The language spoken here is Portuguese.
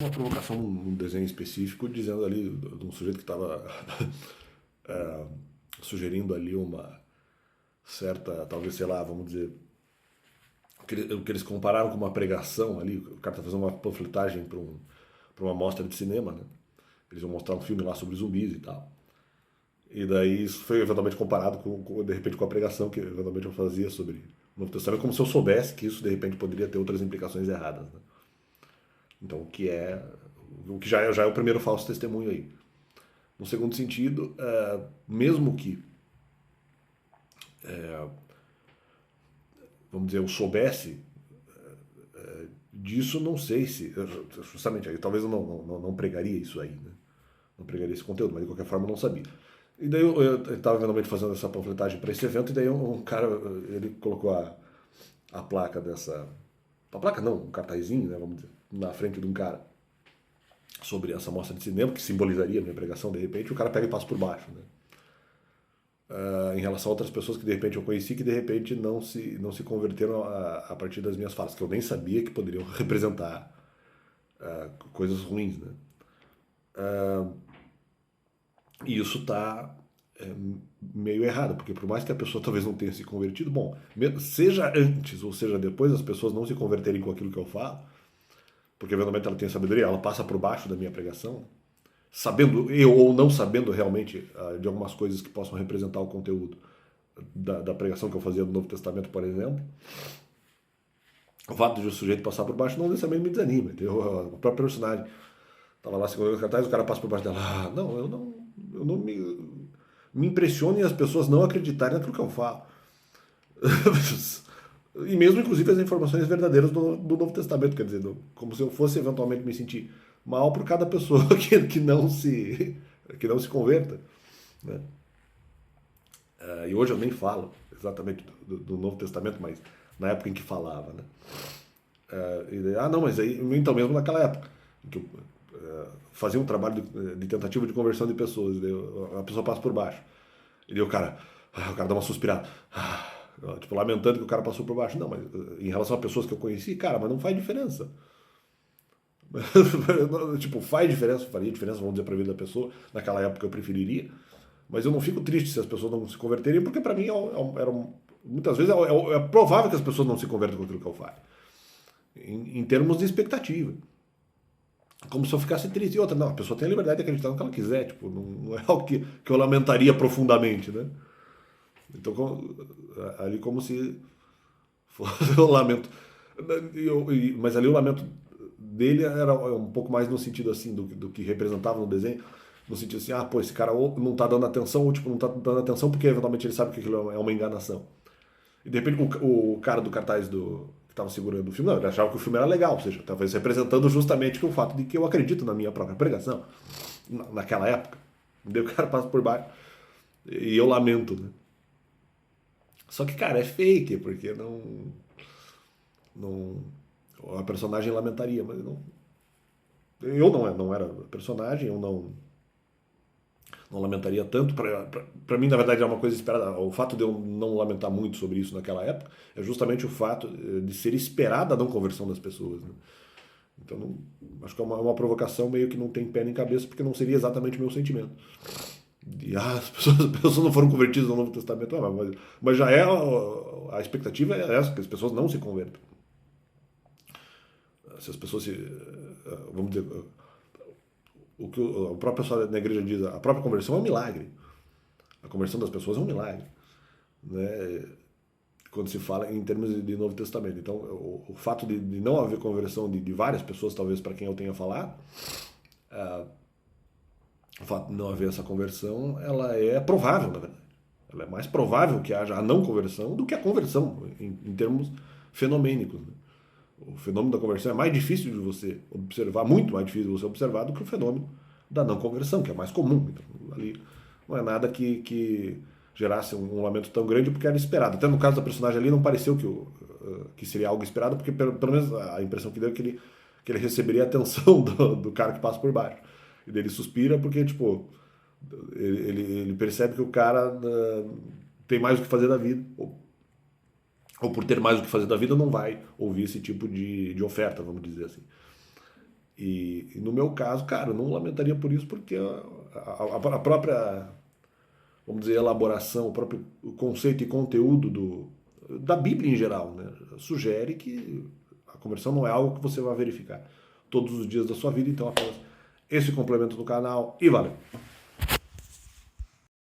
Uma provocação num desenho específico, dizendo ali de um sujeito que estava sugerindo ali uma certa, talvez, sei lá, vamos dizer, o que eles compararam com uma pregação ali. O cara está fazendo uma panfletagem para uma mostra de cinema, né? Eles vão mostrar um filme lá sobre zumbis e tal. E daí isso foi eventualmente comparado de repente, com a pregação que eventualmente eu fazia sobre o Novo Testamento, como se eu soubesse que isso de repente poderia ter outras implicações erradas, né? Então, o que já é o primeiro falso testemunho aí. No segundo sentido, mesmo que, vamos dizer, eu soubesse disso, não sei se, justamente aí, talvez eu não pregaria isso aí, né? Não pregaria esse conteúdo, mas de qualquer forma eu não sabia. E daí eu estava eventualmente fazendo essa panfletagem para esse evento, e daí um cara, ele colocou a placa dessa. A placa não, um cartazinho, né, vamos dizer, na frente de um cara sobre essa mostra de cinema, que simbolizaria a minha pregação, de repente, o cara pega e passa por baixo, né? Em relação a outras pessoas que de repente eu conheci, que de repente não se converteram a partir das minhas falas, que eu nem sabia que poderiam representar coisas ruins, né? E isso está meio errado, porque por mais que a pessoa talvez não tenha se convertido, bom, seja antes ou seja depois as pessoas não se converterem com aquilo que eu falo, porque eventualmente ela tem sabedoria, ela passa por baixo da minha pregação, sabendo eu ou não sabendo realmente de algumas coisas que possam representar o conteúdo da pregação que eu fazia do Novo Testamento, por exemplo. O fato de o sujeito passar por baixo não necessariamente me desanima. Entendeu? O próprio personagem estava lá segurando os cartazes, o cara passa por baixo dela. Não, eu não me impressiono em as pessoas não acreditarem naquilo que eu falo. E mesmo, inclusive, as informações verdadeiras do Novo Testamento, quer dizer, como se eu fosse eventualmente me sentir mal por cada pessoa que não se converta, né? E hoje eu nem falo exatamente do Novo Testamento, mas na época em que falava, né? Não, mas aí, então mesmo naquela época, em que eu fazia um trabalho de tentativa de conversão de pessoas, a pessoa passa por baixo, e daí o cara dá uma suspirada, tipo, lamentando que o cara passou por baixo. Não, mas em relação a pessoas que eu conheci, cara, mas não faz diferença. Tipo, faz diferença, faria diferença, vamos dizer, para a vida da pessoa. Naquela época eu preferiria, mas eu não fico triste se as pessoas não se converterem, porque para mim muitas vezes é provável que as pessoas não se convertam com aquilo que eu falo, em termos de expectativa. Como se eu ficasse triste. E outra, não, a pessoa tem a liberdade de acreditar no que ela quiser, tipo, não é algo que eu lamentaria profundamente, né? Então, ali como se fosse o lamento. Mas ali o lamento dele era um pouco mais no sentido assim do que representava no desenho, no sentido assim, pô, esse cara ou não tá dando atenção, ou tipo, não tá dando atenção porque eventualmente ele sabe que aquilo é uma enganação. E de repente o cara do cartaz que estava segurando o filme, não, ele achava que o filme era legal, ou seja, talvez representando justamente o fato de que eu acredito na minha própria pregação, naquela época. Daí o cara passa por baixo e eu lamento, né? Só que, cara, é fake, porque não a personagem lamentaria, mas eu não era personagem, eu não lamentaria tanto. Para mim, na verdade, é uma coisa esperada. O fato de eu não lamentar muito sobre isso naquela época é justamente o fato de ser esperada a não conversão das pessoas, né? Então, acho que é uma provocação meio que não tem pé nem cabeça, porque não seria exatamente o meu sentimento. As pessoas não foram convertidas no Novo Testamento, mas já a expectativa é essa, que as pessoas não se convertam. Se as pessoas vamos dizer, o que o próprio pessoal na igreja diz, a própria conversão é um milagre. A conversão das pessoas é um milagre, né? Quando se fala em termos de Novo Testamento. Então, o fato de não haver conversão de várias pessoas, talvez para quem eu tenha falado, o fato de não haver essa conversão, ela é provável, na verdade. Ela é mais provável que haja a não conversão do que a conversão, em termos fenomênicos, né? O fenômeno da conversão é mais difícil de você observar, muito mais difícil de você observar do que o fenômeno da não conversão, que é mais comum. Então, ali não é nada que gerasse um lamento tão grande, porque era esperado. Até no caso da personagem ali, não pareceu que seria algo esperado, porque pelo menos a impressão que deu é que ele receberia a atenção do cara que passa por baixo. E dele suspira porque, tipo, ele percebe que o cara tem mais o que fazer da vida, ou por ter mais o que fazer da vida, não vai ouvir esse tipo de oferta, vamos dizer assim. E no meu caso, cara, eu não lamentaria por isso, porque a própria, vamos dizer, elaboração, o próprio conceito e conteúdo da Bíblia em geral, né, sugere que a conversão não é algo que você vai verificar todos os dias da sua vida, então apenas esse complemento do canal e valeu!